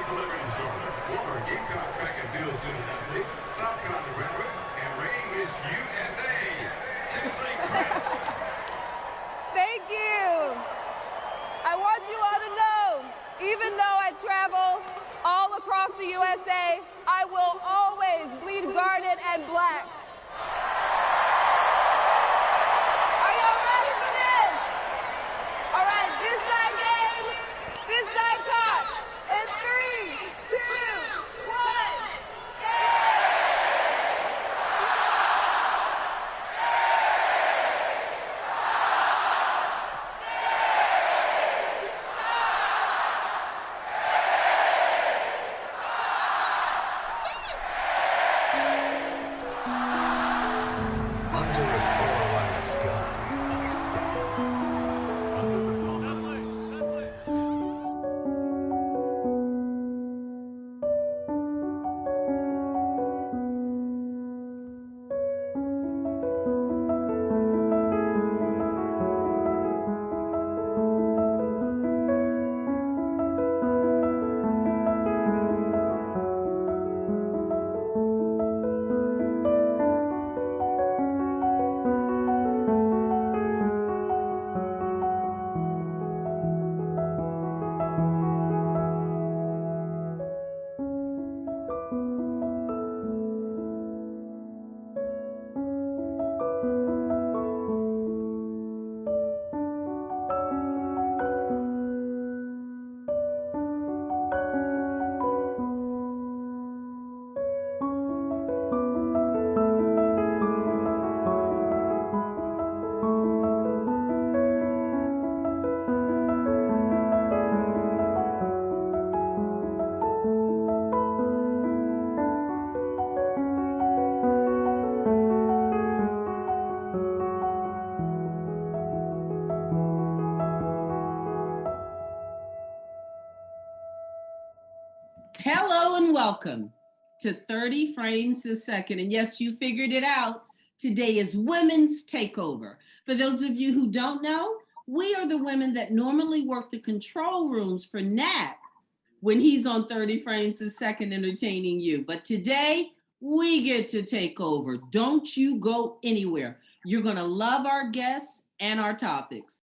Celebrities Corner, former Gamecock track and field student athlete, South Carolina graduate, and reigning Miss USA, Tinsley Crest. Thank you. I want you all to know, even though I travel all across the USA, I will always bleed garnet and black. Are y'all ready for this? All right, this side game, this side talk. In 3, 2, 1. Under the Carolina sky, I stand. Under the Hello and welcome to 30 Frames a Second. And yes, you figured it out. Today is Women's Takeover. For those of you who don't know, we are the women that normally work the control rooms for Nat when he's on 30 Frames a Second entertaining you. But today, we get to take over. Don't you go anywhere. You're going to love our guests and our topics.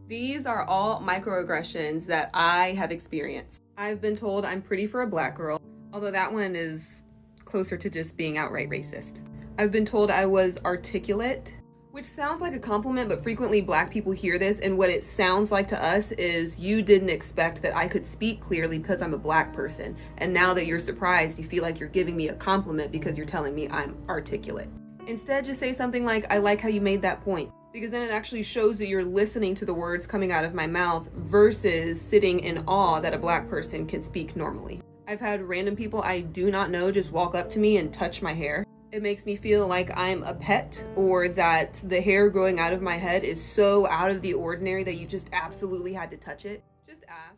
These are all microaggressions that I have experienced. I've been told I'm pretty for a black girl, although that one is closer to just being outright racist. I've been told I was articulate, which sounds like a compliment, but frequently black people hear this, and what it sounds like to us is you didn't expect that I could speak clearly because I'm a black person, and now that you're surprised, you feel like you're giving me a compliment because you're telling me I'm articulate. Instead, just say something like, I like how you made that point, because then it actually shows that you're listening to the words coming out of my mouth versus sitting in awe that a black person can speak normally. I've had random people I do not know just walk up to me and touch my hair. It makes me feel like I'm a pet, or that the hair growing out of my head is so out of the ordinary that you just absolutely had to touch it. Just ask.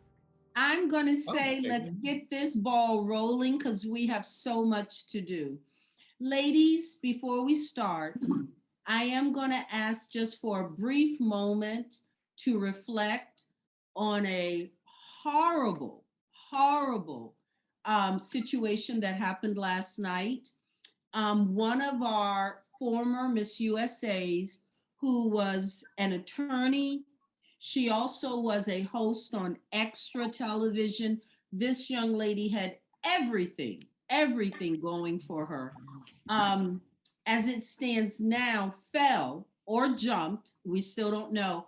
I'm going to say, let's get this ball rolling because we have so much to do. Ladies, before we start, I am going to ask just for a brief moment to reflect on a horrible situation that happened last night. One of our former Miss USAs, who was an attorney, she also was a host on Extra Television. This young lady had everything going for her. As it stands now, fell or jumped, we still don't know,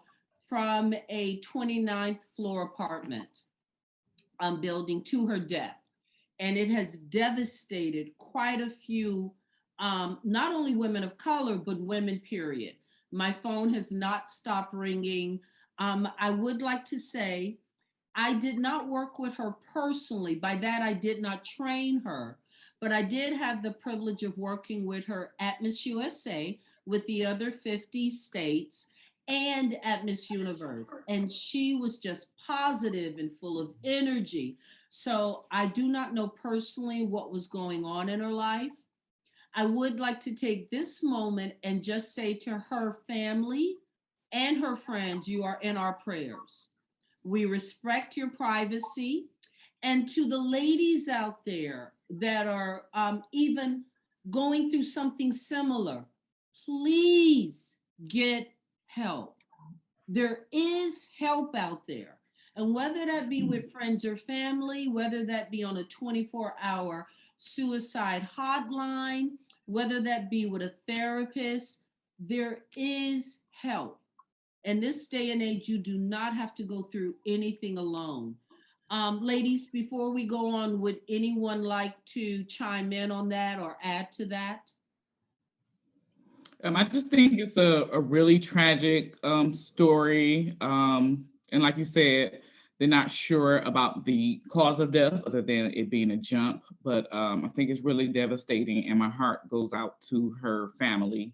from a 29th floor apartment building to her death. And it has devastated quite a few, not only women of color, but women, period. My phone has not stopped ringing. I would like to say, I did not work with her personally. By that, I did not train her, but I did have the privilege of working with her at Miss USA with the other 50 states and at Miss Universe. And she was just positive and full of energy. So I do not know personally what was going on in her life. I would like to take this moment and just say to her family and her friends, you are in our prayers. We respect your privacy. And to the ladies out there that are even going through something similar, please get help. There is help out there. And whether that be with friends or family, whether that be on a 24-hour suicide hotline, whether that be with a therapist, there is help. In this day and age, you do not have to go through anything alone. Ladies, before we go on, would anyone like to chime in on that or add to that? I just think it's a really tragic story. And like you said, they're not sure about the cause of death other than it being a jump. But I think it's really devastating. And my heart goes out to her family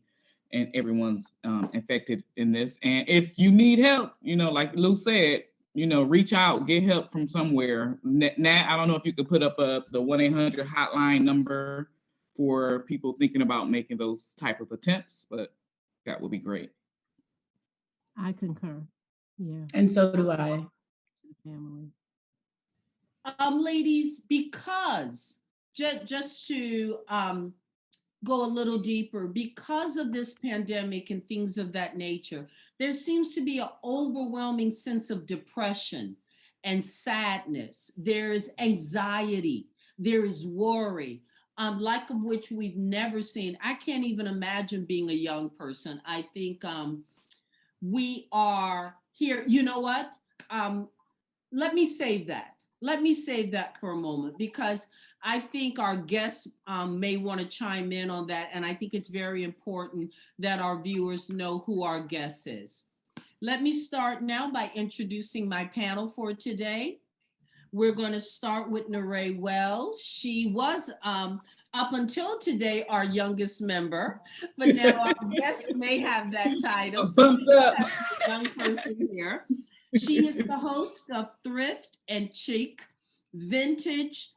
and everyone's affected in this. And if you need help, like Lou said, reach out, get help from somewhere. Nat, I don't know if you could put up the 1-800 hotline number for people thinking about making those type of attempts, but that would be great. I concur. Yeah. And so do I. Family. Ladies, because just to go a little deeper, because of this pandemic and things of that nature, there seems to be an overwhelming sense of depression and sadness. There is anxiety, there is worry, like of which we've never seen. I can't even imagine being a young person. I think we are here. You know what? Let me save that. Let me save that for a moment, because I think our guests may want to chime in on that. And I think it's very important that our viewers know who our guest is. Let me start now by introducing my panel for today. We're going to start with Neray Wells. She was, up until today, our youngest member, but now our guest may have that title. So we have a young person here. She is the host of Thrift and Chic Vintage.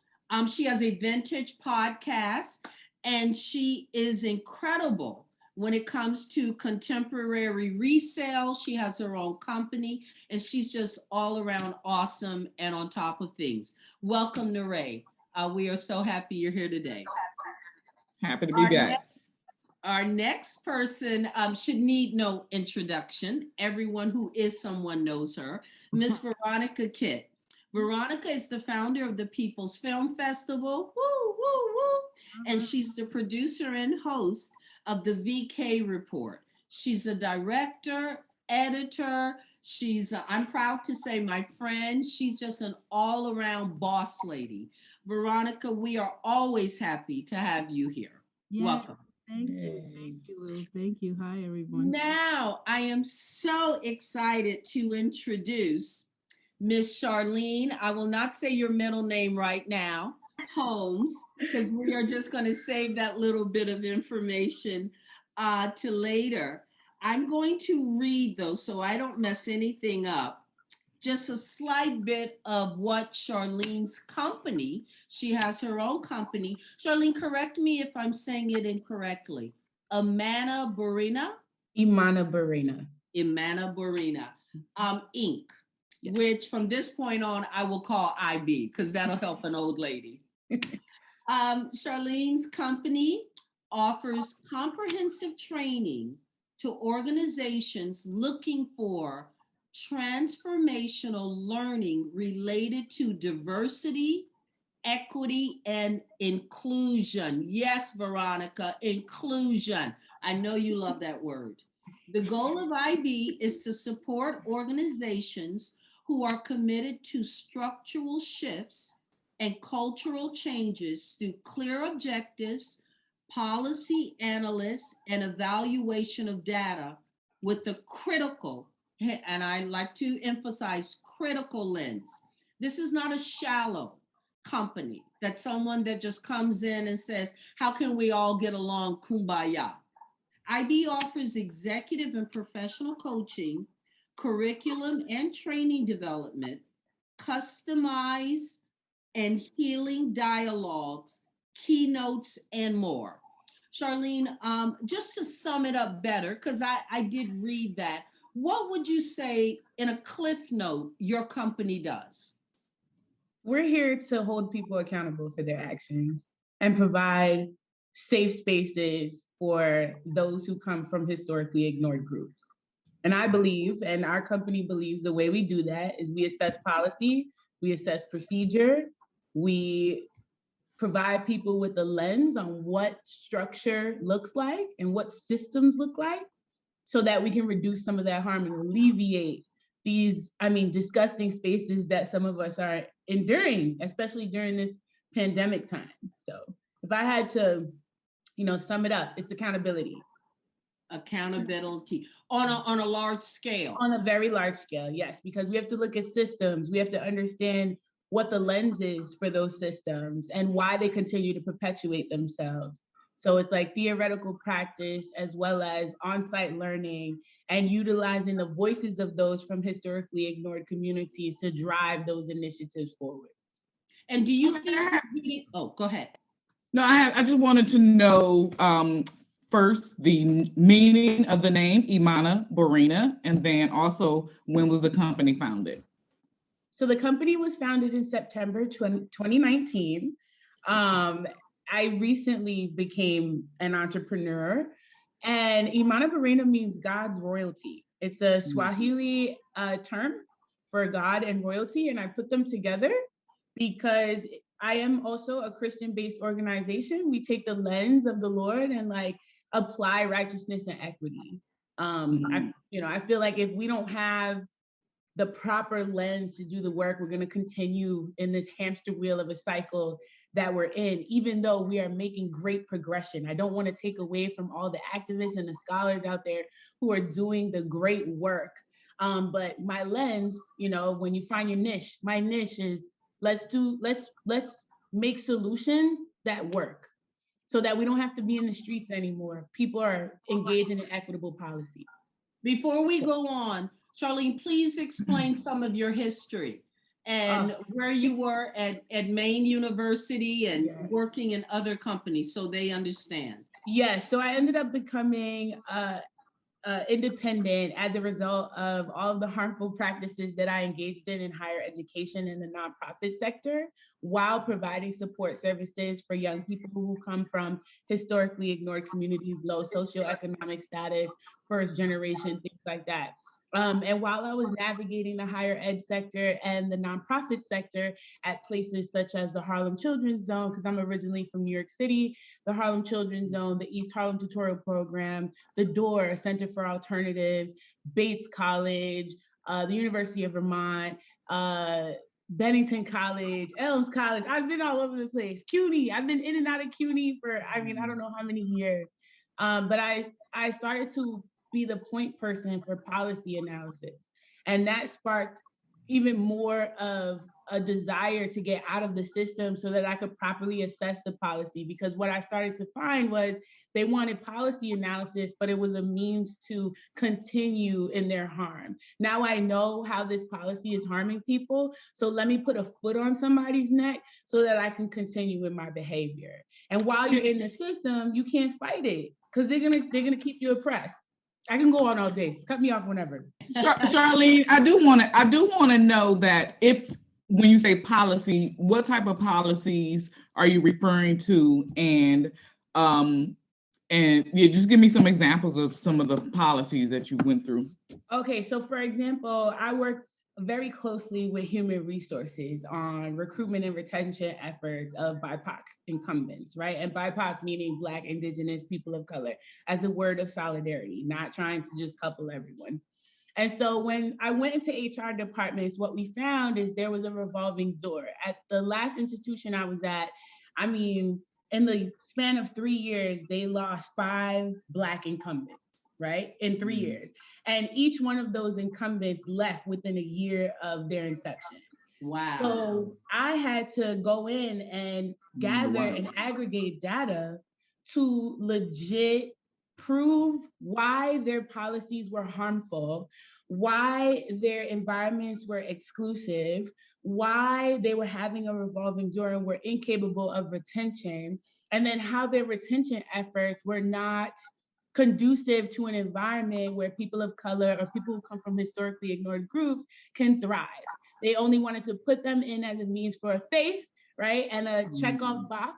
She has a vintage podcast, and she is incredible when it comes to contemporary resale. She has her own company, and she's just all around awesome and on top of things. Welcome, Neray. We are so happy you're here today. Happy to be back. Our next person should need no introduction. Everyone who is someone knows her. Miss Veronica Kitt. Veronica is the founder of the People's Film Festival, woo, woo, woo, and she's the producer and host of the VK Report. She's a director, editor. She's, I'm proud to say, my friend. She's just an all-around boss lady. Veronica, we are always happy to have you here. Yeah. Welcome. Thank you. Thank you, Lou. Thank you. Hi, everyone. Now, I am so excited to introduce Miss Charlene. I will not say your middle name right now, Holmes, because we are just going to save that little bit of information to later. I'm going to read, though, so I don't mess anything up, just a slight bit of what Charlene's company, she has her own company. Charlene, correct me if I'm saying it incorrectly. Imanabornainc. Imanabornainc. Imanabornainc, Inc., which from this point on, I will call IB, because that'll help an old lady. Charlene's company offers comprehensive training to organizations looking for transformational learning related to diversity, equity, and inclusion. Yes, Veronica, inclusion. I know you love that word. The goal of IB is to support organizations who are committed to structural shifts and cultural changes through clear objectives, policy analysis, and evaluation of data with the critical, and I like to emphasize critical lens. This is not a shallow company that's someone that just comes in and says, how can we all get along, kumbaya? IB offers executive and professional coaching, curriculum and training development, customized and healing dialogues, keynotes, and more. Charlene, just to sum it up better, because I did read that, what would you say in a cliff note your company does? We're here to hold people accountable for their actions and provide safe spaces for those who come from historically ignored groups. And I believe, and our company believes, the way we do that is we assess policy, we assess procedure, we provide people with a lens on what structure looks like and what systems look like so that we can reduce some of that harm and alleviate these, disgusting spaces that some of us are enduring, especially during this pandemic time. So if I had to, sum it up, it's accountability. Accountability on a large scale. On a very large scale, yes, because we have to look at systems. We have to understand what the lens is for those systems and why they continue to perpetuate themselves. So it's like theoretical practice as well as on-site learning and utilizing the voices of those from historically ignored communities to drive those initiatives forward. And do you think, go ahead. No, I just wanted to know first the meaning of the name Imanabornainc, and then also when was the company founded? So the company was founded in September 2019. I recently became an entrepreneur, and Imanabornainc means God's royalty. It's a Swahili term for God and royalty, and I put them together because I am also a Christian-based organization. We take the lens of the Lord and apply righteousness and equity. I feel like if we don't have the proper lens to do the work, we're going to continue in this hamster wheel of a cycle that we're in, even though we are making great progression. I don't want to take away from all the activists and the scholars out there who are doing the great work. But my lens, when you find your niche, my niche is let's make solutions that work so that we don't have to be in the streets anymore. People are engaging in equitable policy. Before we go on, Charlene, please explain some of your history and where you were at Maine University and working in other companies so they understand. Yes, so I ended up becoming independent as a result of all of the harmful practices that I engaged in higher education in the nonprofit sector, while providing support services for young people who come from historically ignored communities, low socioeconomic status, first generation, things like that. And while I was navigating the higher ed sector and the nonprofit sector at places such as the Harlem Children's Zone, because I'm originally from New York City, the Harlem Children's Zone, the East Harlem Tutorial Program, the DOOR, Center for Alternatives, Bates College, the University of Vermont, Bennington College, Elms College. I've been all over the place. CUNY, I've been in and out of CUNY for, I don't know how many years. But I started to be the point person for policy analysis. And that sparked even more of a desire to get out of the system so that I could properly assess the policy. Because what I started to find was they wanted policy analysis, but it was a means to continue in their harm. Now I know how this policy is harming people. So let me put a foot on somebody's neck so that I can continue in my behavior. And while you're in the system, you can't fight it because they're gonna keep you oppressed. I can go on all day. Cut me off whenever. Charlene, I do want to know that when you say policy, what type of policies are you referring to, and just give me some examples of some of the policies that you went through. Okay, so for example, I worked very closely with human resources on recruitment and retention efforts of BIPOC incumbents, right? And BIPOC meaning Black, Indigenous, people of color, as a word of solidarity, not trying to just couple everyone. And so when I went into HR departments, what we found is there was a revolving door. At the last institution I was at, in the span of 3 years, they lost 5 Black incumbents, right? In 3 years. And each one of those incumbents left within a year of their inception. Wow. So I had to go in and gather and aggregate data to legit prove why their policies were harmful, why their environments were exclusive, why they were having a revolving door and were incapable of retention, and then how their retention efforts were not conducive to an environment where people of color or people who come from historically ignored groups can thrive. They only wanted to put them in as a means for a face, right? And a checkoff box.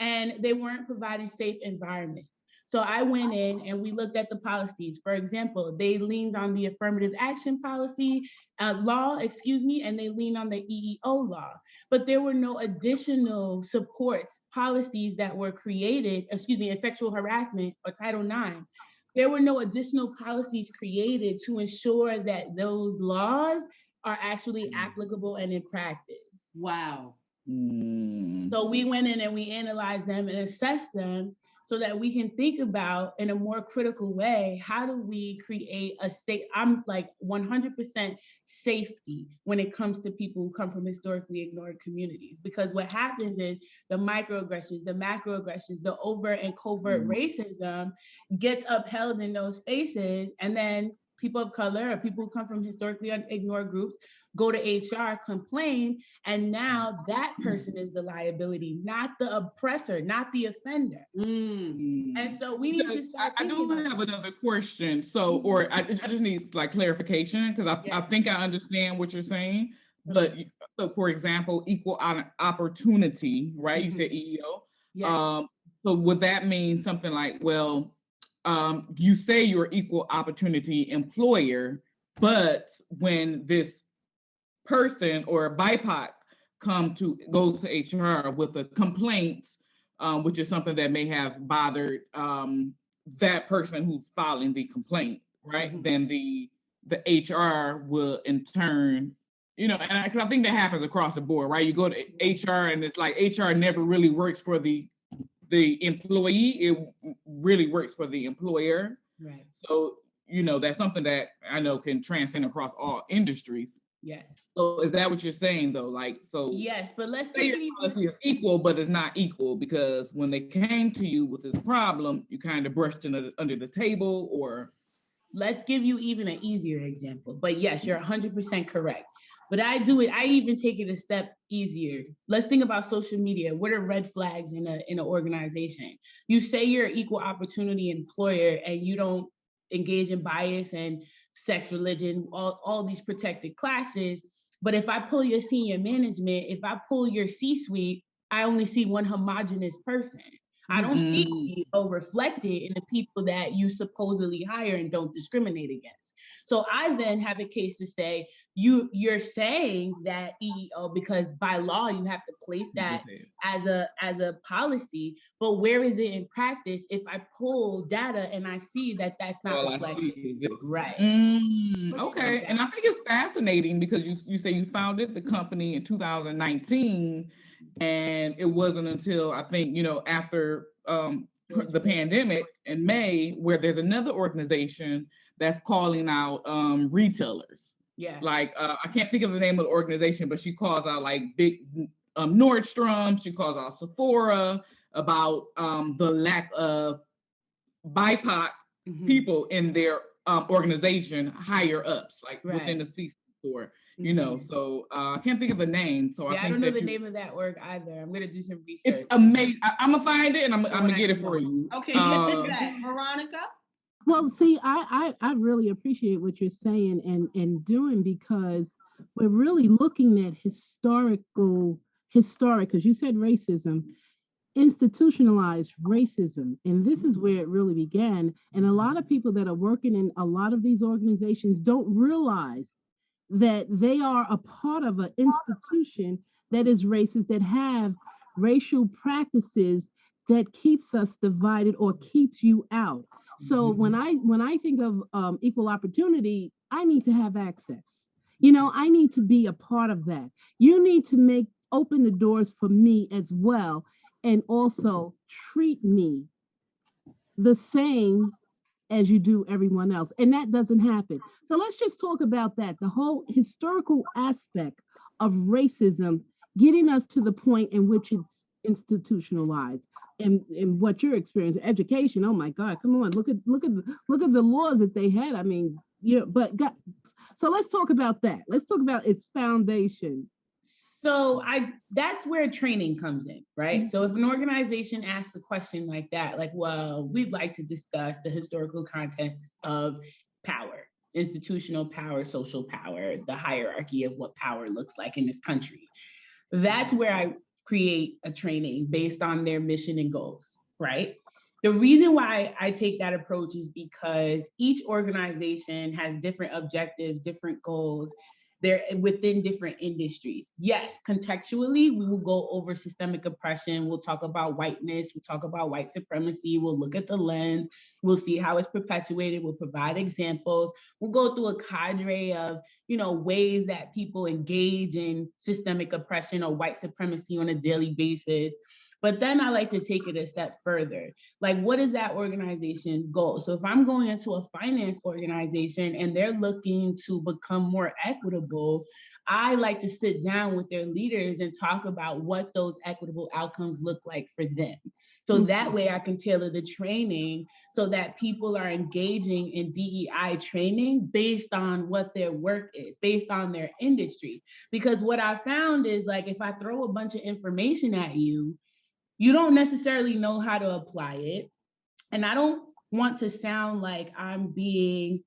And they weren't providing safe environments. So I went in and we looked at the policies. For example, they leaned on the affirmative action policy law, and they leaned on the EEO law. But there were no additional supports, policies that were created, in sexual harassment or Title IX. There were no additional policies created to ensure that those laws are actually applicable and in practice. Wow. So we went in and we analyzed them and assessed them so that we can think about in a more critical way, how do we create a safe, I'm like 100% safety when it comes to people who come from historically ignored communities. Because what happens is the microaggressions, the macroaggressions, the overt and covert racism gets upheld in those spaces. And then people of color or people who come from historically ignored groups go to HR, complain, and now that person is the liability, not the oppressor, not the offender. And so we need to start. I do have another question. So, or I just need like clarification because I think I understand what you're saying. But so, for example, equal opportunity, right? You said EEO. Yes. So would that mean something like, well, you say you're an equal opportunity employer, but when this person or a BIPOC goes to HR with a complaint, which is something that may have bothered that person who's filing the complaint, right? Then the HR will in turn, and because I think that happens across the board, right? You go to HR and it's like HR never really works for the employee, it really works for the employer. Right. So, that's something that I know can transcend across all industries. Yes. So is that what you're saying though? Like, so yes, but let's say your policy is equal, but it's not equal because when they came to you with this problem, you kind of brushed it under the table, or let's give you even an easier example. But yes, you're 100% correct. But I even take it a step easier. Let's think about social media. What are red flags in an organization? You say you're an equal opportunity employer and you don't engage in bias and sex, religion, all these protected classes. But if I pull your senior management, if I pull your C-suite, I only see one homogenous person. I don't see EEO reflected in the people that you supposedly hire and don't discriminate against. So I then have a case to say, you're saying that EEO, because by law you have to place that as a policy, but where is it in practice if I pull data and I see that that's not reflected? Right. Okay. And I think it's fascinating because you say you founded the company in 2019, and it wasn't until I think, after the pandemic in May, where there's another organization that's calling out retailers. Yeah. Like, I can't think of the name of the organization, but she calls out like big Nordstrom, she calls out Sephora about the lack of BIPOC people in their organization, higher ups, like within the C-store. So I can't think of the name. So I don't know the name of that org either. I'm gonna do some research. It's amazing. I'm gonna find it and I'm gonna get it for you. Okay, Veronica. Well, see, I really appreciate what you're saying and doing, because we're really looking at historic, because you said racism, institutionalized racism. And this is where it really began. And a lot of people that are working in a lot of these organizations don't realize that they are a part of an institution that is racist, that have racial practices that keeps us divided or keeps you out. So when I think of equal opportunity, I need to have access. I need to be a part of that. You need to open the doors for me as well, and also treat me the same as you do everyone else. And that doesn't happen. So let's just talk about that. The whole historical aspect of racism, getting us to the point in which it's institutionalized. And what you're experiencing, education. Oh my God, come on, look at the laws that they had. I mean, so let's talk about that. Let's talk about its foundation. So that's where training comes in, right? So if an organization asks a question like that, like, well, we'd like to discuss the historical context of power institutional power, social power, the hierarchy of what power looks like in this country. That's where I create a training based on their mission and goals, right? The reason why I take that approach is because each organization has different objectives, different goals. They're within different industries. Yes, contextually, we will go over systemic oppression. We'll talk about whiteness. We'll talk about white supremacy. We'll look at the lens. We'll see how it's perpetuated. We'll provide examples. We'll go through a cadre of, ways that people engage in systemic oppression or white supremacy on a daily basis. But then I like to take it a step further. Like, what is that organization's goal? So if I'm going into a finance organization and they're looking to become more equitable, I like to sit down with their leaders and talk about what those equitable outcomes look like for them. So that way I can tailor the training so that people are engaging in DEI training based on what their work is, based on their industry. Because what I found is, like, if I throw a bunch of information at you, you don't necessarily know how to apply it. And I don't want to sound like I'm being,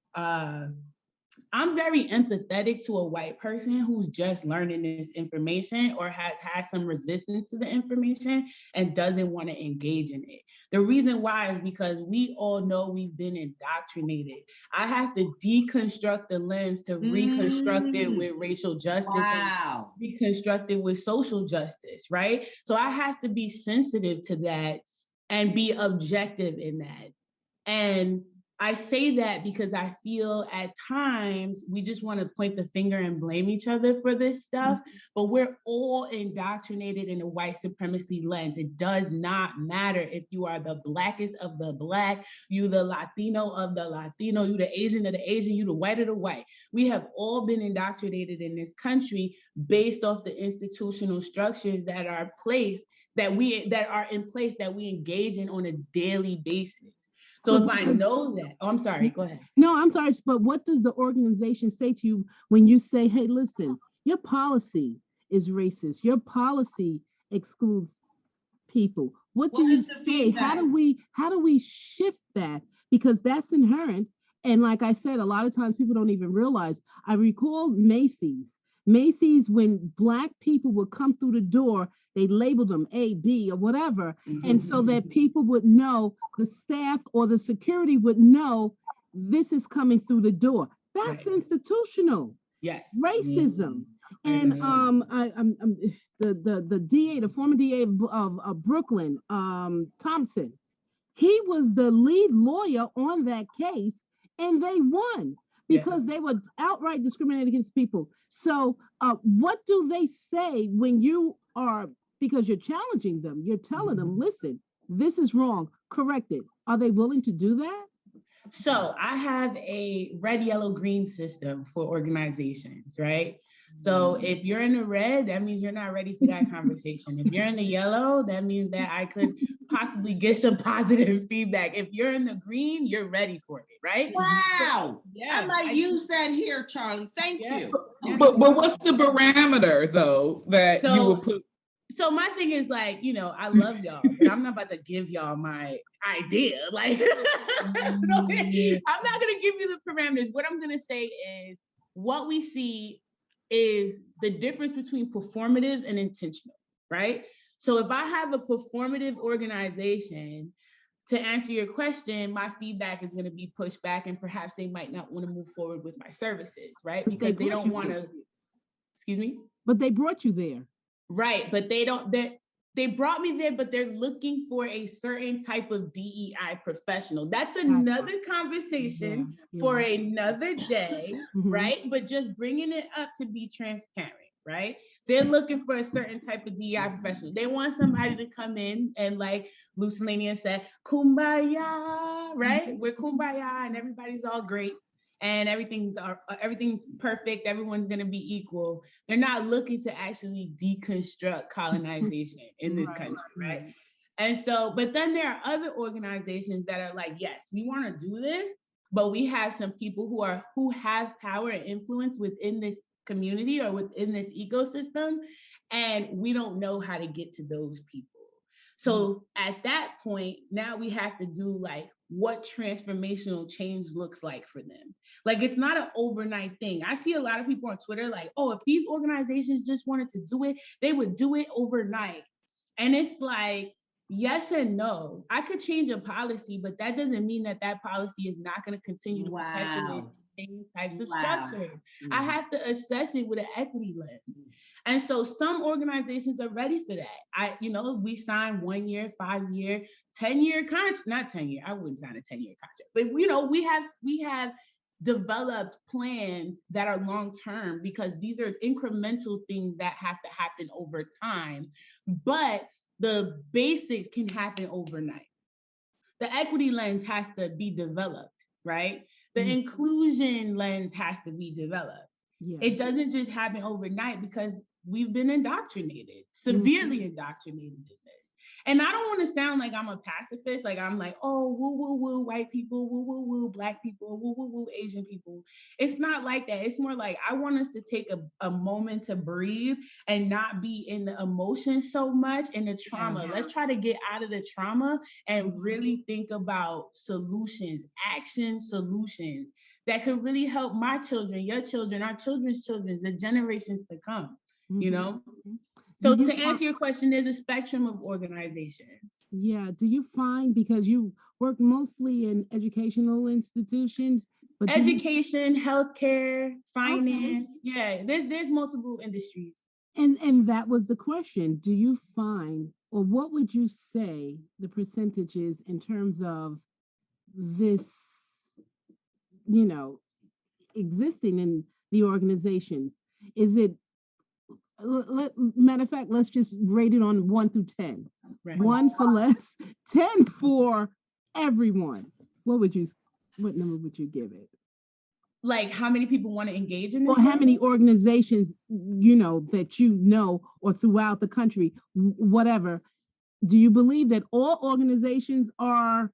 I'm very empathetic to a white person who's just learning this information or has had some resistance to the information and doesn't want to engage in it. The reason why is because we all know we've been indoctrinated. I have to deconstruct the lens to reconstruct it with racial justice and reconstruct it with social justice, right? So I have to be sensitive to that and be objective in that. And I say that because I feel at times we just want to point the finger and blame each other for this stuff, but we're all indoctrinated in a white supremacy lens. It does not matter if you are the blackest of the black, you the Latino of the Latino, you the Asian of the Asian, you the white of the white. We have all been indoctrinated in this country based off the institutional structures that are placed, that are in place, that we engage in on a daily basis. So if I know that, I'm sorry, go ahead. No, I'm sorry, but what does the organization say to you when you say, hey, listen, your policy is racist, your policy excludes people? What do you say? How do we shift that? Because that's inherent. And like I said, a lot of times people don't even realize. I recall Macy's, when Black people would come through the door, they labeled them A, B, or whatever. And so that people would know, the staff or the security would know this is coming through the door. That's institutional. Yes. Racism. And the DA, the former DA of Brooklyn, Thompson, he was the lead lawyer on that case, and they won because they were outright discriminating against people. So what do they say when you are, because you're challenging them, you're telling them, listen, this is wrong, correct it. Are they willing to do that? So I have a red, yellow, green system for organizations, right? So if you're in the red, that means you're not ready for that conversation. If you're in the yellow, that means that I could possibly get some positive feedback. If you're in the green, you're ready for it, right? Wow. I might use that here, Charlie. Thank you. But what's the parameter, though, that you would put? So my thing is, like, I love y'all, but I'm not about to give y'all my idea. Like, I'm not going to give you the parameters. What I'm going to say is what we see is the difference between performative and intentional, right? So if I have a performative organization, to answer your question, my feedback is going to be pushed back, and perhaps they might not want to move forward with my services, right? Because they don't want to, excuse me? But they brought you there. Right, but they brought me there, but they're looking for a certain type of DEI professional. That's another conversation for another day, right? But just bringing it up to be transparent, right? They're looking for a certain type of DEI professional. They want somebody to come in and, like Lucelania said, kumbaya, right? We're kumbaya and everybody's all great. And everything's perfect. Everyone's going to be equal. They're not looking to actually deconstruct colonization in this country, right? And so, but then there are other organizations that are like, yes, we want to do this, but we have some people who have power and influence within this community or within this ecosystem, and we don't know how to get to those people. So at that point, now we have to do, like, what transformational change looks like for them. Like, it's not an overnight thing. I see a lot of people on Twitter like, oh, if these organizations just wanted to do it, they would do it overnight. And it's like, yes and no. I could change a policy, but that doesn't mean that that policy is not going to continue to perpetuate the same types of structures. I have to assess it with an equity lens. And so some organizations are ready for that. We sign 1 year, 5 year, 10-year contract, not 10 year. I wouldn't sign a 10-year contract, but we have developed plans that are long-term, because these are incremental things that have to happen over time. But the basics can happen overnight. The equity lens has to be developed, right? The inclusion lens has to be developed. Yeah. It doesn't just happen overnight, because we've been indoctrinated, severely indoctrinated in this. And I don't want to sound like I'm a pacifist, like I'm like, oh, woo, woo, woo, white people, woo, woo, woo, Black people, woo, woo, woo, Asian people. It's not like that. It's more like, I want us to take a moment to breathe and not be in the emotion so much, and the trauma. Yeah. Let's try to get out of the trauma and really think about solutions, action solutions that could really help my children, your children, our children's children, the generations to come, So to answer your question, there's a spectrum of organizations. Yeah. Do you find, because you work mostly in educational institutions, but education, healthcare, finance, there's multiple industries. And that was the question. Do you find, or what would you say the percentages in terms of this, existing in the organizations? Is it, matter of fact, let's just rate it on 1 through 10. Right. 1 for less, 10 for everyone. What number would you give it? Like, how many people want to engage in this? Or how many organizations, that or throughout the country, whatever. Do you believe that all organizations are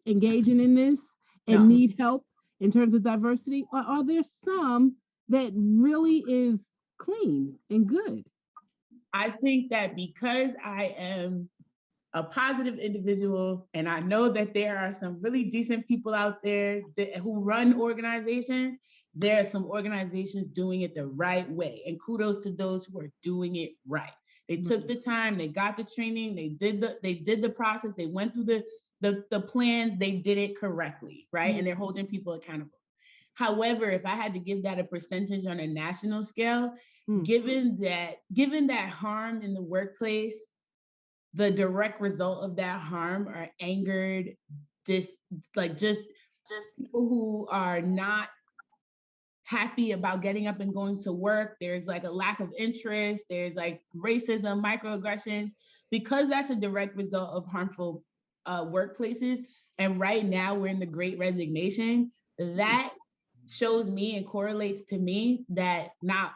engaging in this and need help in terms of diversity? Or are there some that really is clean and good? I think that because I am a positive individual, and I know that there are some really decent people out there who run organizations, there are some organizations doing it the right way. And kudos to those who are doing it right. They took the time, they got the training, they did the process, they went through the plan, they did it correctly, right? And they're holding people accountable. However, if I had to give that a percentage on a national scale, given that harm in the workplace, the direct result of that harm are angered, just people who are not happy about getting up and going to work. There's like a lack of interest. There's like racism, microaggressions, because that's a direct result of harmful workplaces. And right now we're in the Great Resignation. That shows me and correlates to me that not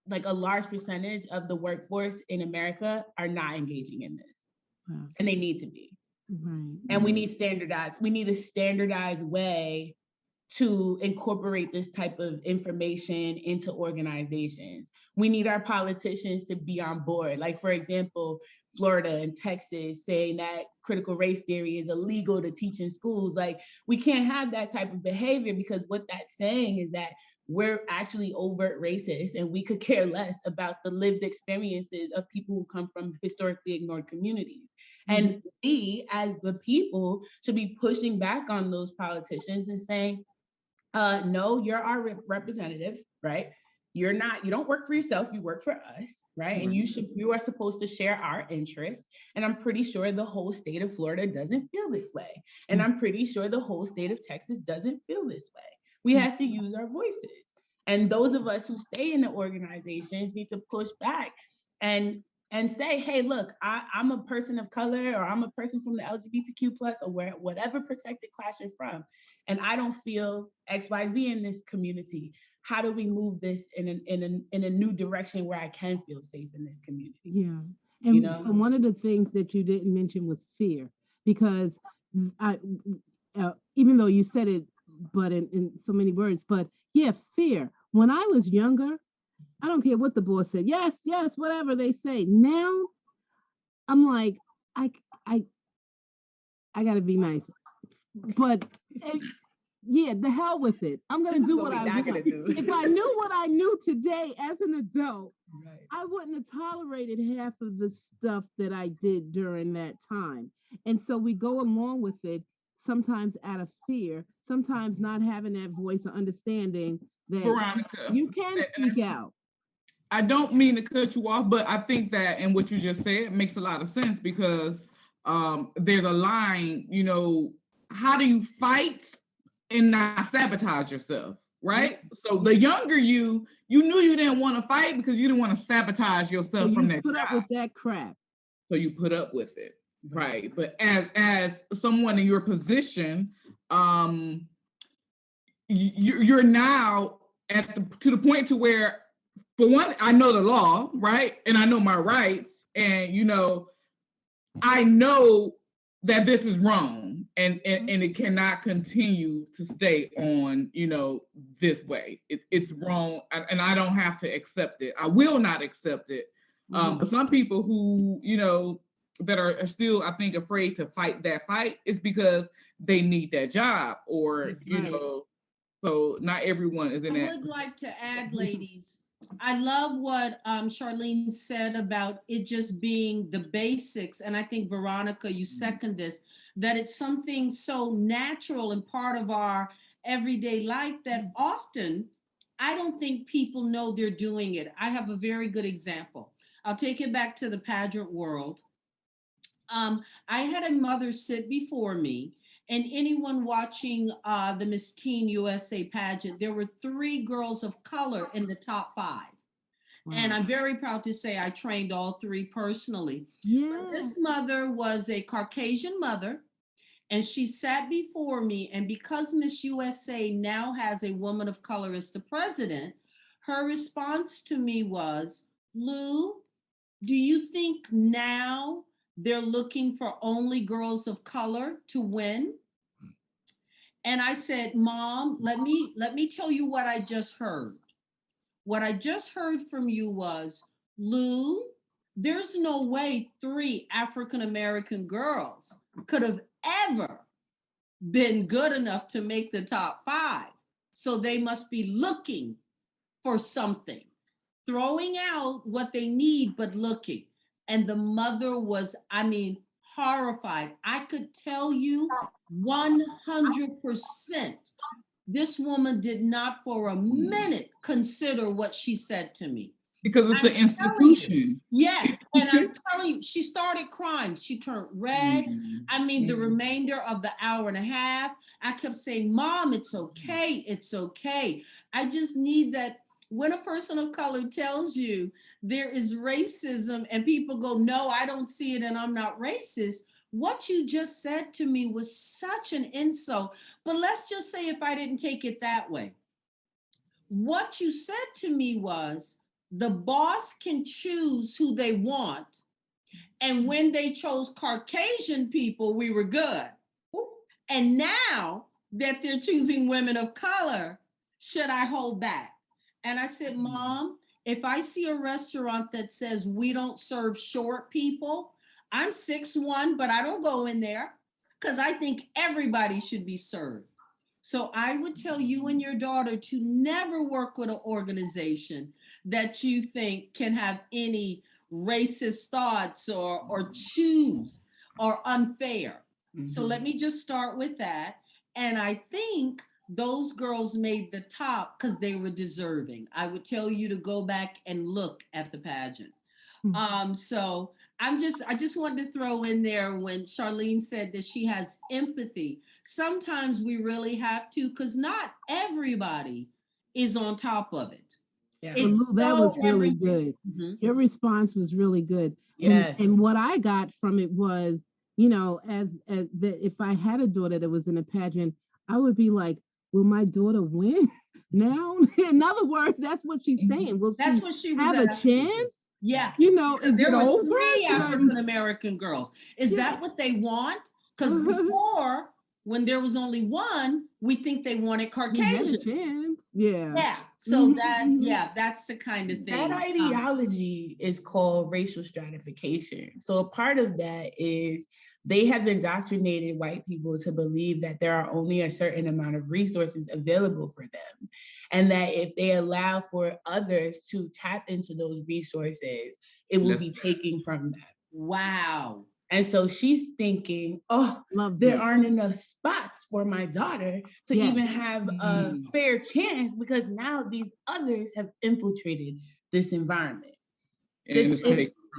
like a large percentage of the workforce in America are not engaging in this. Wow. And they need to be. Right. And we need a standardized way to incorporate this type of information into organizations. We need our politicians to be on board. Like, for example, Florida and Texas saying that critical race theory is illegal to teach in schools. Like, we can't have that type of behavior, because what that's saying is that we're actually overt racist, and we could care less about the lived experiences of people who come from historically ignored communities. And we, as the people, should be pushing back on those politicians and saying, no, you're our representative, right? You don't work for yourself, you work for us, right? And you are supposed to share our interests. And I'm pretty sure the whole state of Florida doesn't feel this way. And I'm pretty sure the whole state of Texas doesn't feel this way. We have to use our voices. And those of us who stay in the organizations need to push back and say, hey, look, I'm a person of color, or I'm a person from the LGBTQ plus, or whatever protected class you're from, and I don't feel XYZ in this community. How do we move this in a new direction where I can feel safe in this community? Yeah. And so one of the things that you didn't mention was fear, because even though you said it, but in so many words, but yeah, fear. When I was younger, I don't care what the boss said. Yes, whatever they say. Now, I'm like, I gotta be nice. but yeah, the hell with it. I'm gonna do what I not gonna do. If I knew what I knew today as an adult, Right. I wouldn't have tolerated half of the stuff that I did during that time. And so we go along with it, sometimes out of fear, sometimes not having that voice or understanding that Veronica, you can speak out. I don't mean to cut you off, but I think that, and what you just said makes a lot of sense, because there's a line, you know, how do you fight and not sabotage yourself, right? So the younger you knew you didn't want to fight because you didn't want to sabotage yourself So from you that put job. up with that crap. So you put up with it, right? But as someone in your position, you're now to the point to where, for one, I know the law, right? And I know my rights, and you know, I know that this is wrong, and it cannot continue to stay on, you know, this way. It's wrong, and I don't have to accept it. I will not accept it. But some people who, you know, that are still, I think, afraid to fight that fight is because they need that job, or you know. So not everyone is in that. I would like to add, ladies, I love what Charlene said about it just being the basics. And I think, Veronica, you second this, that it's something so natural and part of our everyday life that often I don't think people know they're doing it. I have a very good example. I'll take it back to the pageant world. I had a mother sit before me, and anyone watching the Miss Teen USA pageant, there were 3 girls of color in the top 5. Wow. And I'm very proud to say I trained all 3 personally. Yeah. But this mother was a Caucasian mother, and she sat before me, and because Miss USA now has a woman of color as the president, her response to me was, Lou, do you think now they're looking for only girls of color to win? And I said, Mom, let me tell you what I just heard. What I just heard from you was, Lou, there's no way 3 African-American girls could have ever been good enough to make the top 5. So they must be looking for something, throwing out what they need, but looking. And the mother was, I mean, horrified. I could tell you 100%. This woman did not for a minute consider what she said to me. Because it's the institution. Yes. And I'm telling you, she started crying. She turned red. I mean, the remainder of the hour and a half, I kept saying, Mom, it's okay. It's okay. I just need that. When a person of color tells you there is racism and people go, no, I don't see it and I'm not racist, what you just said to me was such an insult. But let's just say if I didn't take it that way. What you said to me was, the boss can choose who they want. And when they chose Caucasian people, we were good. And now that they're choosing women of color, should I hold back? And I said, Mom, if I see a restaurant that says we don't serve short people, I'm 6'1", but I don't go in there because I think everybody should be served. So I would tell you and your daughter to never work with an organization that you think can have any racist thoughts or choose or unfair. So let me just start with that. And I think those girls made the top because they were deserving. I would tell you to go back and look at the pageant. So I just wanted to throw in there when Charlene said that she has empathy. Sometimes we really have to, because not everybody is on top of it. Yeah. Well, that was really good. Your response was really good. Yes. And what I got from it was, you know, as that if I had a daughter that was in a pageant, I would be like, will my daughter win now? In other words, that's what she's saying. Will that's what she was have asking. A chance? Yeah. You know, is there it were over? 3 African-American girls. Is that what they want? Because before, when there was only 1, we think they wanted Caucasian. Yeah. Yeah. So Mhm. that's the kind of That thing. ideology is called racial stratification. So a part of that is they have indoctrinated white people to believe that there are only a certain amount of resources available for them. And that if they allow for others to tap into those resources, it will be taken from them. Wow. And so she's thinking, oh, Love there this. aren't enough spots for my daughter to Yes. even have a fair chance because now these others have infiltrated this environment. And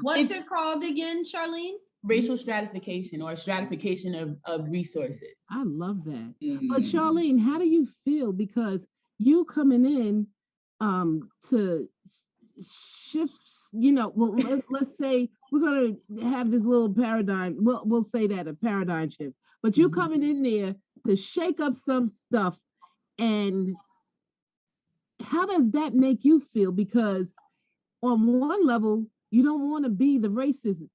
What's it called again, Charlene? Racial stratification or stratification of resources. I love that. But Charlene, how do you feel? Because you coming in to shift, well, let's say we're going to have this little paradigm. We'll say that a paradigm shift. But you coming in there to shake up some stuff. And how does that make you feel? Because on one level, you don't want to be the racist,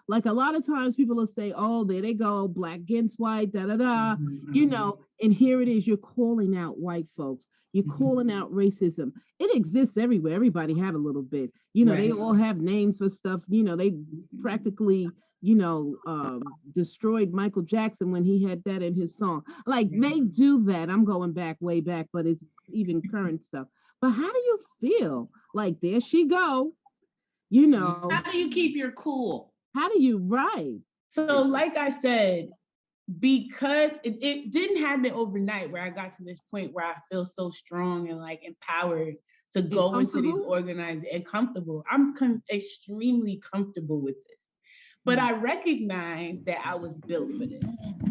like a lot of times people will say, oh, there they go, black against white, and here it is, you're calling out white folks, you're calling out racism. It exists everywhere. Everybody have a little bit, they all have names for stuff, they practically, destroyed Michael Jackson when he had that in his song. Like they do that. I'm going back, way back, but it's even current stuff. But how do you feel? Like, there she go, How do you keep your cool? How do you write? So, like I said, because it didn't happen overnight where I got to this point where I feel so strong and like empowered to go into these organized and comfortable. I'm extremely comfortable with this. But I recognize that I was built for this.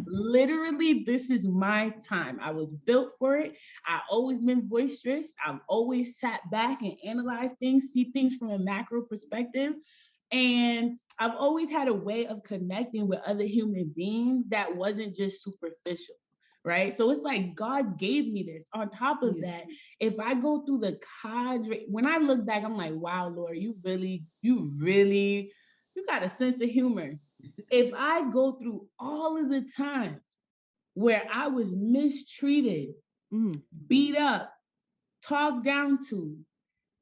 Literally, this is my time. I was built for it. I've always been boisterous. I've always sat back and analyzed things, see things from a macro perspective. And I've always had a way of connecting with other human beings that wasn't just superficial, right? So it's like God gave me this. On top of that, if I go through the cadre, when I look back, I'm like, wow, Lord, you got a sense of humor. If I go through all of the times where I was mistreated, beat up, talked down to,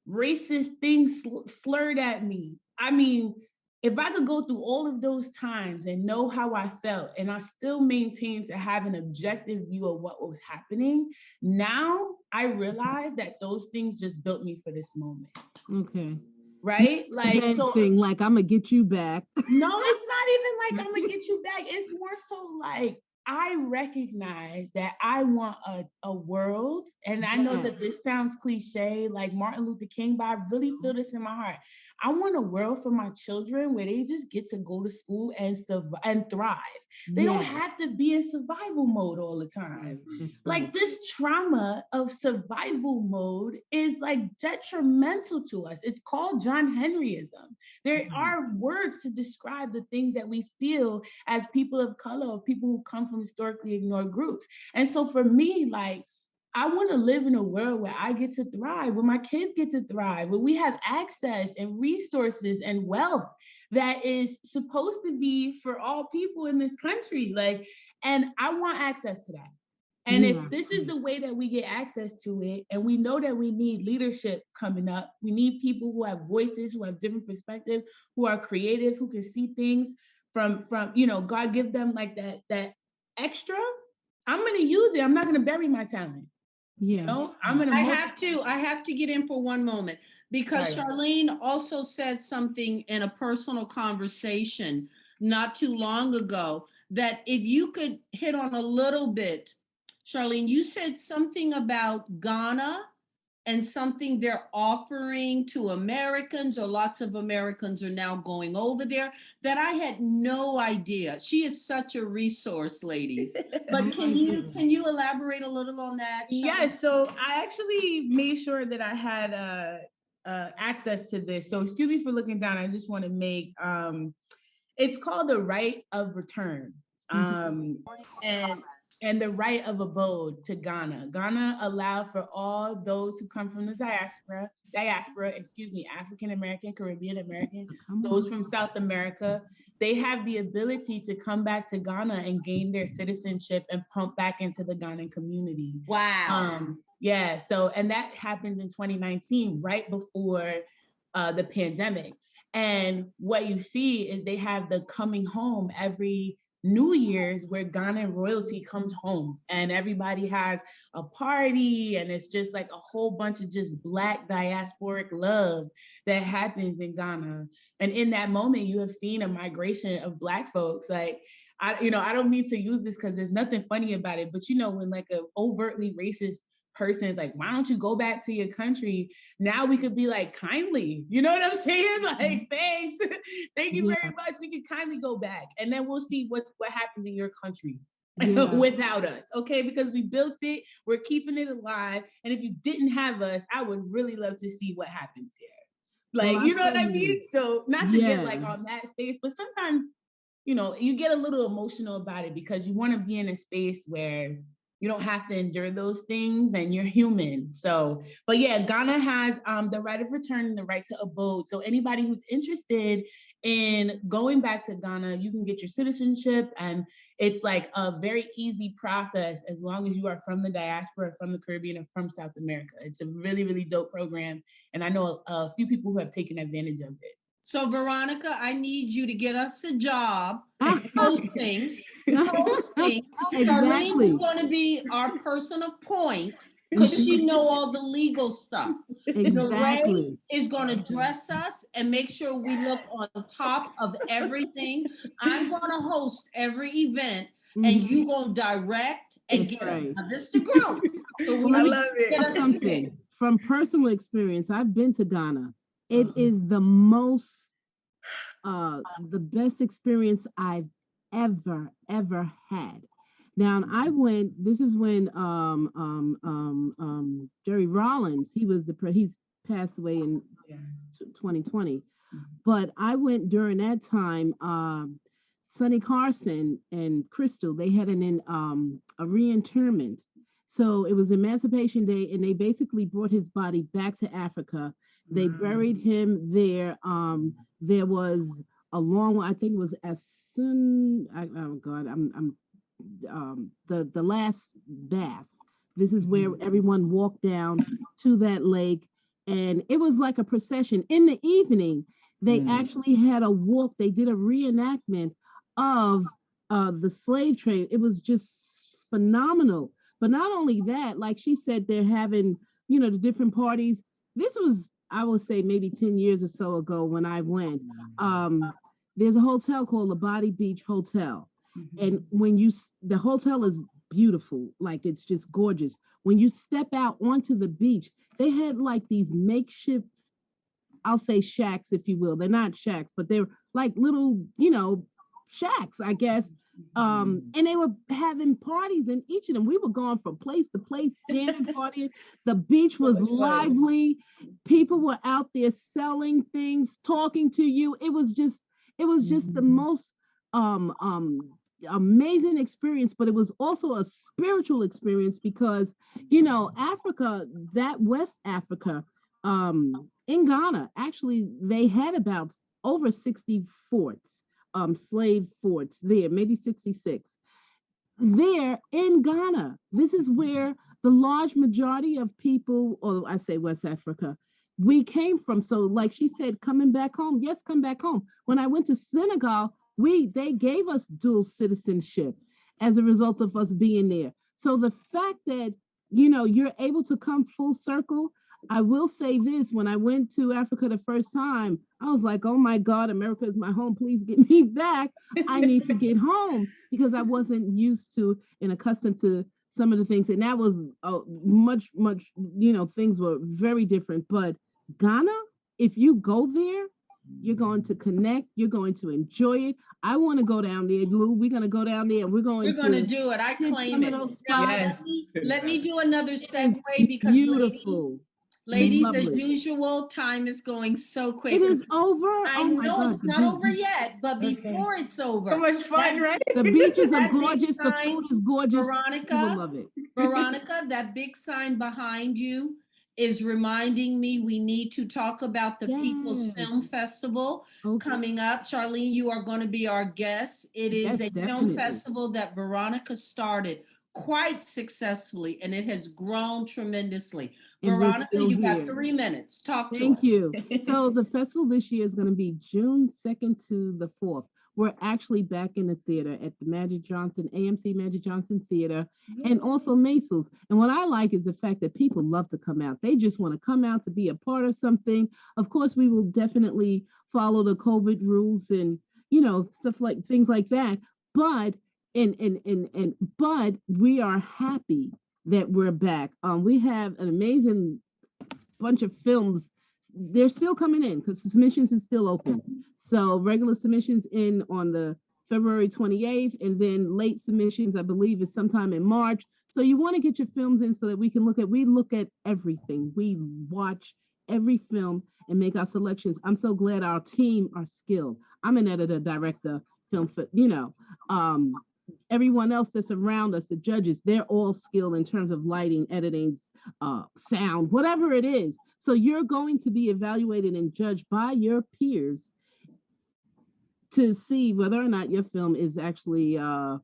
racist things slurred at me. I mean, if I could go through all of those times and know how I felt and I still maintain to have an objective view of what was happening, now I realize that those things just built me for this moment. Okay. Right? Like, so like, I'm gonna get you back. No, it's not even like I'm gonna get you back. It's more so like I recognize that I want a world, and I know that this sounds cliche, like Martin Luther King, but I really feel this in my heart. I want a world for my children where they just get to go to school and survive and thrive. They don't have to be in survival mode all the time. Like this trauma of survival mode is like detrimental to us. It's called John Henryism. There are words to describe the things that we feel as people of color or people who come from historically ignored groups. And so for me, like, I want to live in a world where I get to thrive, where my kids get to thrive, where we have access and resources and wealth that is supposed to be for all people in this country. Like, and I want access to that. And if this is the way that we get access to it, and we know that we need leadership coming up, we need people who have voices, who have different perspectives, who are creative, who can see things from God give them like that extra. I'm going to use it. I'm not going to bury my talent. I'm going to. I have to get in for one moment because Charlene also said something in a personal conversation not too long ago that if you could hit on a little bit. Charlene, you said something about Ghana and something they're offering to Americans, or lots of Americans are now going over there, that I had no idea. She is such a resource, ladies. But can you elaborate a little on that? Charlene? Yes, so I actually made sure that I had access to this. So excuse me for looking down. I just want to make, it's called the right of return. And the right of abode to Ghana. Ghana allowed for all those who come from the diaspora, African American, Caribbean American, those from South America. They have the ability to come back to Ghana and gain their citizenship and pump back into the Ghanaian community. Wow. Yeah. So, and that happened in 2019, right before the pandemic. And what you see is they have the coming home every New Year's where Ghanaian royalty comes home and everybody has a party, and it's just like a whole bunch of just Black diasporic love that happens in Ghana. And in that moment, you have seen a migration of Black folks. Like, I don't mean to use this because there's nothing funny about it, but when like an overtly racist person is like, why don't you go back to your country? Now we could be like, kindly, you know what I'm saying? Like, thanks. Thank you very much. We can kindly go back. And then we'll see what happens in your country without us. Okay. Because we built it, we're keeping it alive. And if you didn't have us, I would really love to see what happens here. Like, you know what I mean? So not to get like on that space, but sometimes, you get a little emotional about it because you want to be in a space where you don't have to endure those things and you're human. So, but yeah, Ghana has the right of return and the right to abode. So anybody who's interested in going back to Ghana, you can get your citizenship, and it's like a very easy process as long as you are from the diaspora, from the Caribbean, and from South America. It's a really, really dope program. And I know a few people who have taken advantage of it. So Veronica, I need you to get us a job hosting. Exactly. Charlene is going to be our person of point because she know all the legal stuff. Ray is going to dress us and make sure we look on top of everything. I'm going to host every event, and you going to direct and get us. Now, this is the group. So I love it. Something from personal experience. I've been to Ghana. It is the most, the best experience I've ever had. Now I went. This is when Jerry Rollins. He's passed away in 2020, but I went during that time. Sonny Carson and Crystal, they had a reinterment. So it was Emancipation Day, and they basically brought his body back to Africa. They buried him there. There was a long, I think it was as soon. Oh God, I'm the last bath. This is where everyone walked down to that lake, and it was like a procession. In the evening, they actually had a walk. They did a reenactment of the slave trade. It was just phenomenal. But not only that, like she said, they're having, the different parties. This was, I would say, maybe 10 years or so ago when I went. There's a hotel called the Body Beach Hotel. And the hotel is beautiful, like it's just gorgeous. When you step out onto the beach, they had like these makeshift, I'll say shacks, if you will. They're not shacks, but they're like little, shacks, I guess. And they were having parties in each of them. We were going from place to place, jamming, partying. The beach was lively. People were out there selling things, talking to you. It was just the most amazing experience, but it was also a spiritual experience because, Africa, that West Africa, in Ghana, actually, they had about over 60 forts, slave forts there, maybe 66. There in Ghana, this is where the large majority of people, or I say West Africa, we came from. So like she said, coming back home, yes, come back home. When I went to Senegal, they gave us dual citizenship as a result of us being there. So the fact that, you're able to come full circle, I will say this, when I went to Africa the first time, I was like, oh my God, America is my home. Please get me back. I need to get home because I wasn't used to and accustomed to some of the things. And that was much, things were very different. But Ghana, if you go there, you're going to connect. You're going to enjoy it. I want to go down there, Lou. We're going to go down there and we're going to do it. I claim it. Now, let me do another segue because beautiful. Ladies, as usual, time is going so quick. It is over. I know it's not over yet, but before it's over. So much fun, right? The beaches are gorgeous. The food is gorgeous. Veronica, love it. Veronica, that big sign behind you is reminding me we need to talk about the People's Film Festival coming up. Charlene, you are going to be our guest. It is a film festival that Veronica started. quite successfully, and it has grown tremendously. And we're Veronica, still you got here. 3 minutes. Talk to Thank us. you. So the festival this year is going to be June 2nd to the 4th. We're actually back in the theater at the Magic Johnson, AMC Magic Johnson Theater, and also Maisels. And what I like is the fact that people love to come out. They just want to come out to be a part of something. Of course, we will definitely follow the COVID rules and, stuff like things like that. But but we are happy that we're back. We have an amazing bunch of films. They're still coming in because submissions is still open. So regular submissions in on the February 28th, and then late submissions, I believe, is sometime in March. So you want to get your films in so that we look at everything. We watch every film and make our selections. I'm so glad our team are skilled. I'm an editor, director, film, everyone else that's around us, the judges, they're all skilled in terms of lighting, editing, sound, whatever it is. So you're going to be evaluated and judged by your peers to see whether or not your film is actually, good.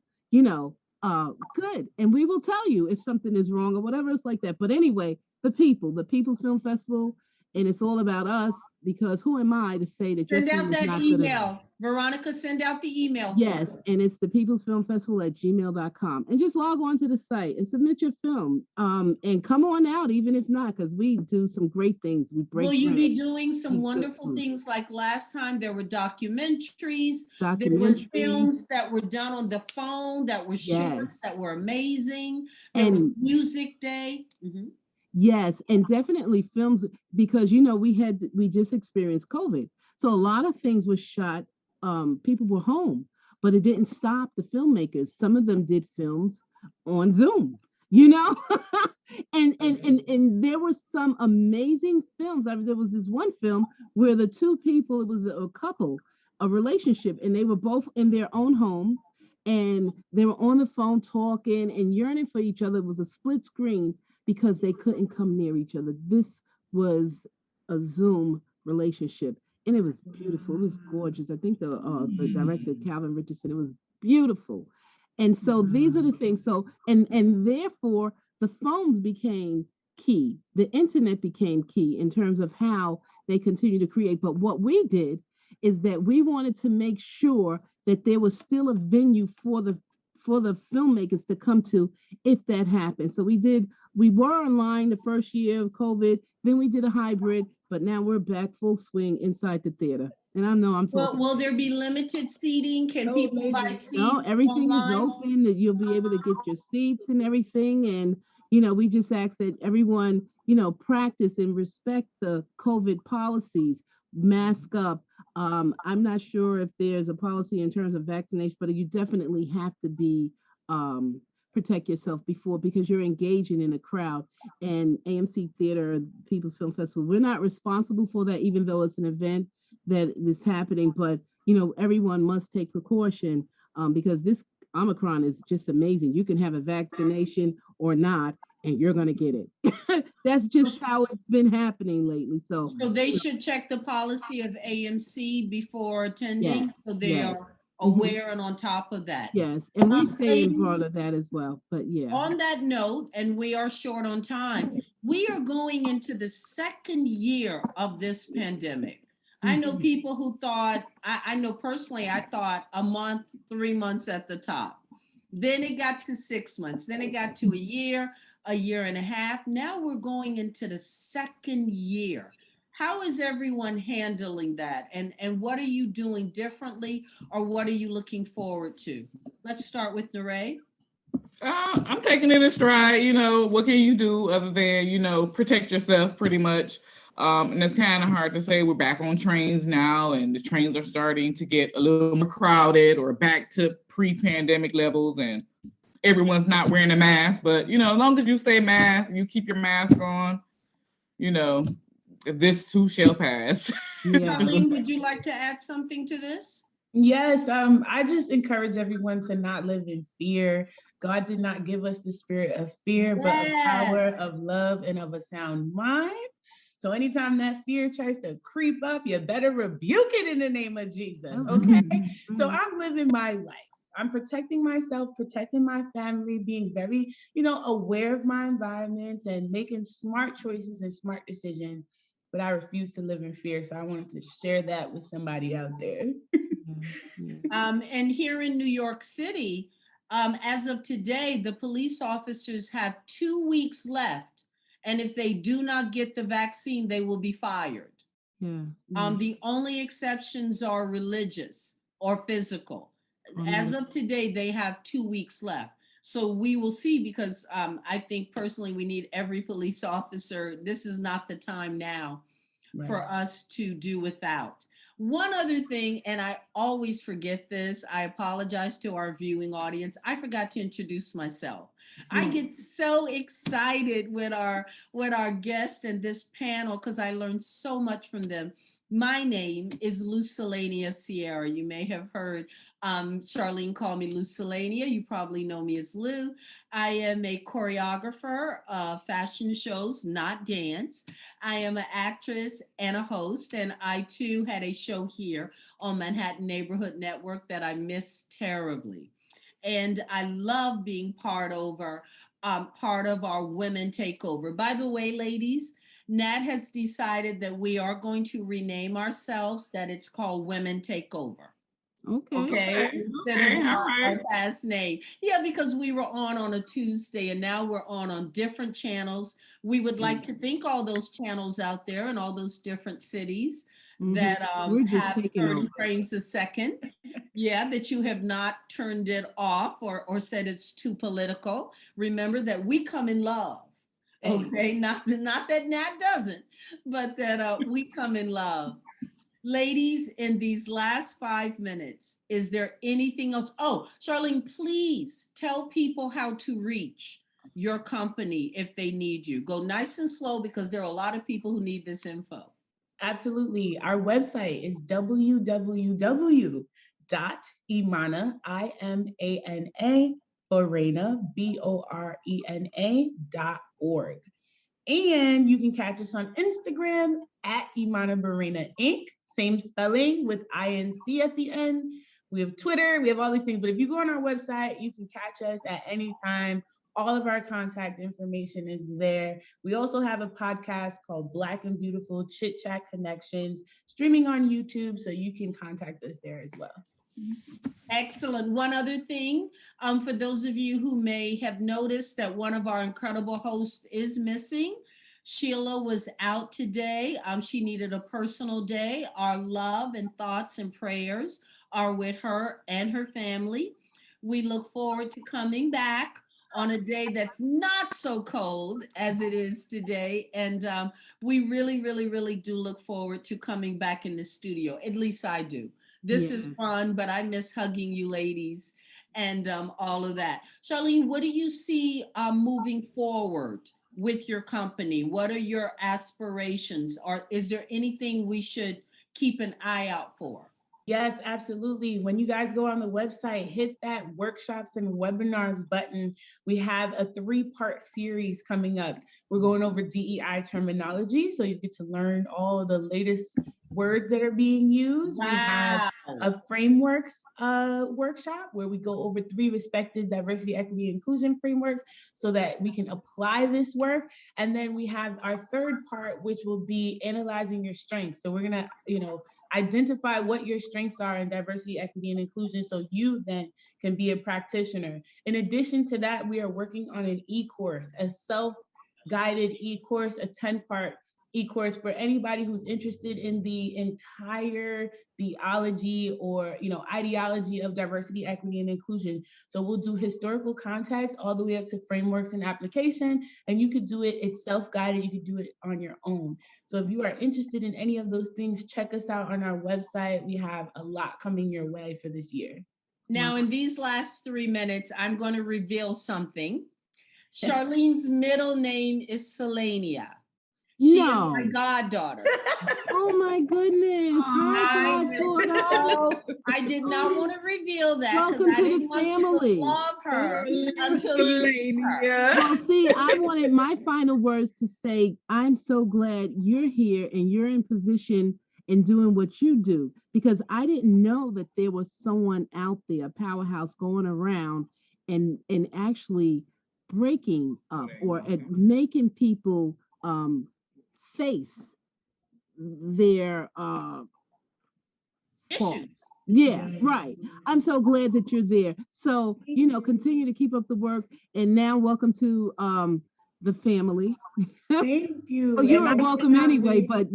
And we will tell you if something is wrong or whatever. It's like that. But anyway, the People's Film Festival, and it's all about us, because who am I to say that your Send film out is that not good enough? email. Veronica, send out the email. Yes, and it's the People's Film Festival at gmail.com. And just log on to the site and submit your film. And come on out, even if not, because we do some great things. We break Will you down be doing some wonderful food. things like last time? There were documentaries, there were films that were done on the phone that were shorts that were amazing. There was music day. Yes, and definitely films, because we just experienced COVID. So a lot of things were shot, people were home, but it didn't stop the filmmakers. Some of them did films on Zoom, and there were some amazing films. I mean, there was this one film where the two people, it was a couple, a relationship, and they were both in their own home, and they were on the phone talking and yearning for each other. It was a split screen because they couldn't come near each other. This was a Zoom relationship, and it was beautiful. It was gorgeous. I think the director, Calvin Richardson, it was beautiful. And so these are the things. So and therefore the phones became key. The internet became key in terms of how they continue to create. But what we did is that we wanted to make sure that there was still a venue for the filmmakers to come to if that happened. So we were online the first year of COVID, then we did a hybrid, but now we're back full swing inside the theater. And I know I'm talking. Will there be limited seating? Can people buy seats? No, everything is open, that you'll be able to get your seats and everything. And, we just ask that everyone, practice and respect the COVID policies, mask up. I'm not sure if there's a policy in terms of vaccination, but you definitely have to be protect yourself because you're engaging in a crowd. And AMC Theater, People's Film Festival, we're not responsible for that, even though it's an event that is happening. But everyone must take precaution because this Omicron is just amazing. You can have a vaccination or not, and you're going to get it. That's just how it's been happening lately. So they should check the policy of AMC before attending, so they are Mm-hmm. aware and on top of that. Yes, and we stay in front of that as well. But yeah. On that note, and we are short on time, we are going into the second year of this pandemic. I know people who thought, I know personally, I thought a month, 3 months at the top. Then it got to 6 months. Then it got to a year and a half. Now we're going into the second year. How is everyone handling that? And what are you doing differently, or what are you looking forward to? Let's start with Neray. I'm taking it in stride. What can you do other than, protect yourself pretty much. And it's kind of hard to say. We're back on trains now, and the trains are starting to get a little more crowded or back to pre-pandemic levels, and everyone's not wearing a mask. But, as long as you stay masked, you keep your mask on, this too shall pass. Colleen, would you like to add something to this? Yes, I just encourage everyone to not live in fear. God did not give us the spirit of fear, but of power, of love, and of a sound mind. So anytime that fear tries to creep up, you better rebuke it in the name of Jesus, okay? So I'm living my life. I'm protecting myself, protecting my family, being very, aware of my environment and making smart choices and smart decisions. But I refuse to live in fear. So I wanted to share that with somebody out there. And here in New York City, as of today, the police officers have 2 weeks left. And if they do not get the vaccine, they will be fired. The only exceptions are religious or physical. As of today, they have 2 weeks left. So we will see, because I think personally we need every police officer. This is not the time now for us to do without. One other thing, and I always forget this, I apologize to our viewing audience. I forgot to introduce myself. I get so excited with our guests and this panel because I learned so much from them. My name is Lucilania Sierra. You may have heard Charlene call me Lucilania. You probably know me as Lou. I am a choreographer of fashion shows, not dance. I am an actress and a host, and I too had a show here on Manhattan Neighborhood Network that I missed terribly. And I love being part of our Women Takeover. By the way, ladies, Nat has decided that we are going to rename ourselves, that it's called Women Takeover. Okay. Instead of our past name. Yeah, because we were on a Tuesday and now we're on different channels. We would like to thank all those channels out there in all those different cities that have 30 frames a second. Yeah, that you have not turned it off or said it's too political. Remember that we come in love. Okay, not that Nat doesn't, but that we come in love. Ladies, in these last 5 minutes, is there anything else? Oh, Charlene, please tell people how to reach your company if they need you. Go nice and slow because there are a lot of people who need this info. Absolutely. Our website is www.imana, I-M-A-N-A, Borena, BORENA.org. And you can catch us on Instagram at imanabornainc, same spelling with INC at the end. We have Twitter, we have all these things, but if you go on our website, you can catch us at any time. All of our contact information is there. We also have a podcast called Black and Beautiful Chit Chat Connections, streaming on YouTube, so you can contact us there as well. Excellent. One other thing, for those of you who may have noticed that one of our incredible hosts is missing, Sheila was out today. She needed a personal day. Our love and thoughts and prayers are with her and her family. We look forward to coming back on a day that's not so cold as it is today. And we really, really, really do look forward to coming back in the studio. At least I do. This is fun, but I miss hugging you ladies and all of that. Charlene, what do you see moving forward with your company? What are your aspirations? Or is there anything we should keep an eye out for? Yes, absolutely. When you guys go on the website, hit that workshops and webinars button. We have a 3-part series coming up. We're going over DEI terminology, so you get to learn all the latest words that are being used. Wow. We have a frameworks workshop where we go over 3 respective diversity, equity, and inclusion frameworks so that we can apply this work. And then we have our 3rd part, which will be analyzing your strengths. So we're going to, identify what your strengths are in diversity, equity, and inclusion so you then can be a practitioner. In addition to that, we are working on an e-course, a self-guided e-course, a 10-part e-course for anybody who's interested in the entire theology or ideology of diversity, equity, and inclusion. So we'll do historical context all the way up to frameworks and application, and you could do it, it's self-guided, you could do it on your own. So if you are interested in any of those things, check us out on our website. We have a lot coming your way for this year. Now, in these last 3 minutes, I'm going to reveal something. Charlene's middle name is Selenia. She is my goddaughter. Oh my goodness. I did not want to reveal that because I didn't want you to love her until you her. Well, see, I wanted my final words to say, I'm so glad you're here and you're in position and doing what you do, because I didn't know that there was someone out there, a powerhouse, going around and actually breaking up or making people face their faults. Issues. Yeah, right. I'm so glad that you're there. So, continue to keep up the work. And now welcome to the family. Thank you. Well, you And are I welcome cannot anyway, wait. but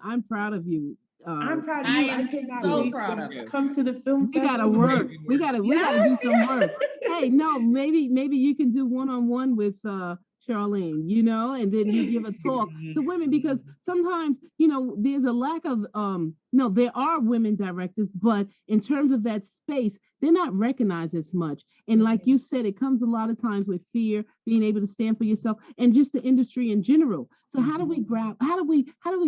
I'm proud of you. I'm proud of I you. am I cannot so wait proud to of you. come to the film We gotta festival. work. We gotta do some work. Hey, no, maybe you can do one-on-one with Charlene, and then you give a talk to women, because sometimes, there's a lack of no, there are women directors, but in terms of that space, they're not recognized as much. And like you said, it comes a lot of times with fear, being able to stand for yourself, and just the industry in general. So how do we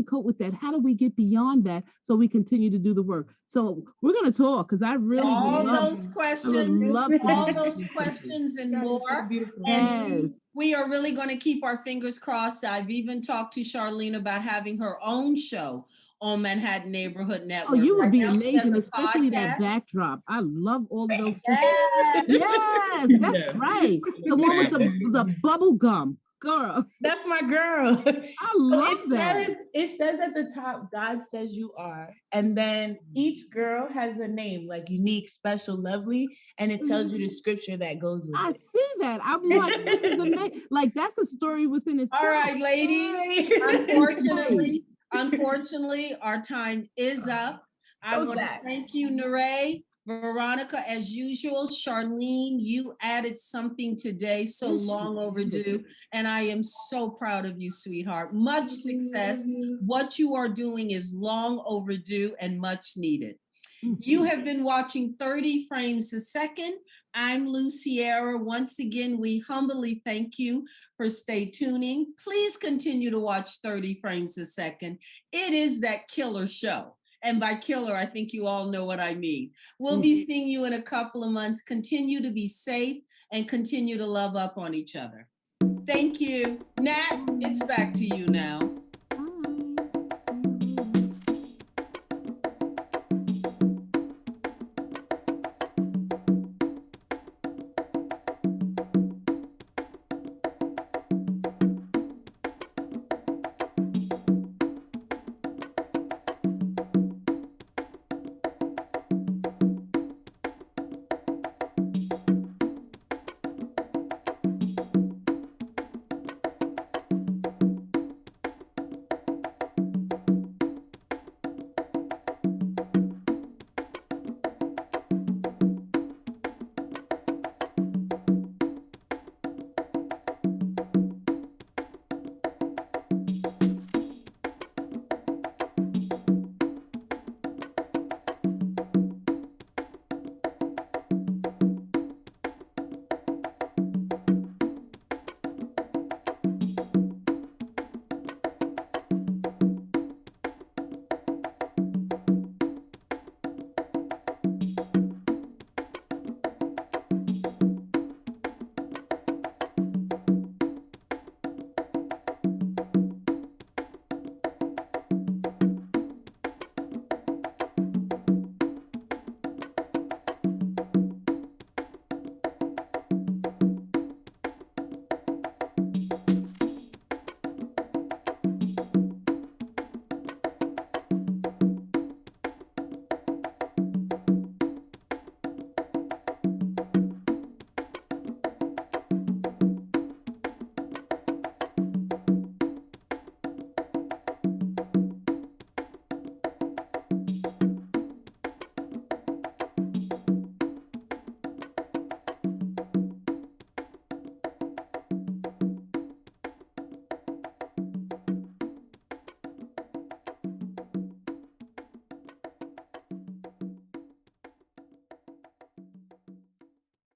cope with that? How do we get beyond that so we continue to do the work? So we're gonna talk, because I really All love those questions, love to all hear those you. questions and You guys are so more. beautiful. And we are really going to keep our fingers crossed. I've even talked to Charlene about having her own show on Manhattan Neighborhood Network. Oh, you would Right be now, she has amazing, a especially that podcast. backdrop. I love all of those. Yes. Yes, that's Yes. right. The one with the bubble gum, girl. That's my girl. I love that. It says at the top, God says you are. And then each girl has a name, like unique, special, lovely, and it tells you the scripture that goes with I it. see that. I'm like, this is amazing. Like, that's a story within itself. All right, ladies. Unfortunately, our time is up. I want to thank you, Neray, Veronica, as usual. Charlene, you added something today so long overdue, and I am so proud of you, sweetheart. Much success. What you are doing is long overdue and much needed. You have been watching 30 Frames a Second. I'm Lou Sierra. Once again, we humbly thank you for stay tuning. Please continue to watch 30 Frames a Second. It is that killer show. And by killer, I think you all know what I mean. We'll be seeing you in a couple of months. Continue to be safe and continue to love up on each other. Thank you. Nat, it's back to you now.